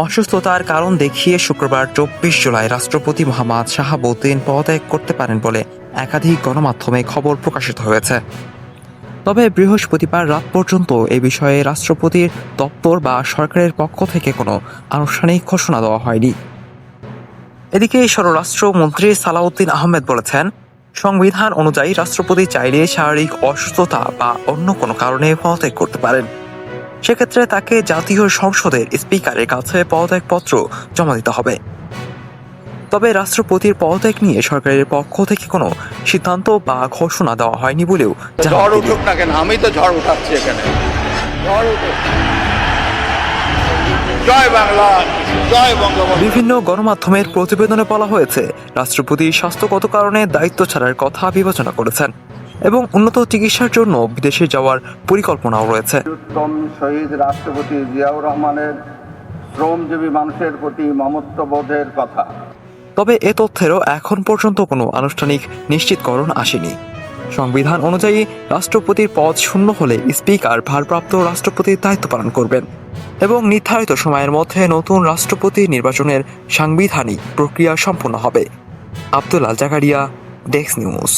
অসুস্থতার কারণ দেখিয়ে শুক্রবার ২৪ জুলাই রাষ্ট্রপতি মোহাম্মদ শাহাবুদ্দিন পদত্যাগ করতে পারেন বলে একাধিক গণমাধ্যমে খবর প্রকাশিত হয়েছে। তবে বৃহস্পতিবার রাত পর্যন্ত এ বিষয়ে রাষ্ট্রপতির দপ্তর বা সরকারের পক্ষ থেকে কোনো আনুষ্ঠানিক ঘোষণা দেওয়া হয়নি। এদিকে স্বরাষ্ট্রমন্ত্রী সালাউদ্দিন আহমেদ বলেছেন, সংবিধান অনুযায়ী রাষ্ট্রপতি চাইলে শারীরিক অসুস্থতা বা অন্য কোনো কারণে পদত্যাগ করতে পারেন। সেক্ষেত্রে তাকে জাতীয় সংসদের স্পিকারের কাছে পদত্যাগপত্র জমা দিতে হবে। তবে রাষ্ট্রপতির পদত্যাগ নিয়ে সরকারের পক্ষ থেকে কোনো সিদ্ধান্ত বা ঘোষণা দেওয়া হয়নি বলেও ঝড় উঠুক না কেন, আমি তো ঝড় উঠাচ্ছি এখানে। ঝড় উঠুক। জয় বাংলা, জয় বঙ্গবন্ধু। বিভিন্ন গণমাধ্যমের প্রতিবেদনে বলা হয়েছে, রাষ্ট্রপতি স্বাস্থ্যগত কারণে দায়িত্ব ছাড়ার কথা বিবেচনা করেছেন এবং উন্নত চিকিৎসার জন্য বিদেশে যাওয়ার পরিকল্পনাও রয়েছে। উত্তম শহীদ রাষ্ট্রপতি জিয়াউর রহমানের শ্রমজীবী মানুষের প্রতি মমত্ববোধের কথা। তবে এ তথ্যেরও এখন পর্যন্ত কোনো আনুষ্ঠানিক নিশ্চিতকরণ আসেনি। সংবিধান অনুযায়ী রাষ্ট্রপতির পদ শূন্য হলে স্পিকার ভারপ্রাপ্ত রাষ্ট্রপতির দায়িত্ব পালন করবেন এবং নির্ধারিত সময়ের মধ্যে নতুন রাষ্ট্রপতি নির্বাচনের সাংবিধানিক প্রক্রিয়া সম্পন্ন হবে। আব্দুল আল জাকারিয়া, ডেস্ক নিউজ।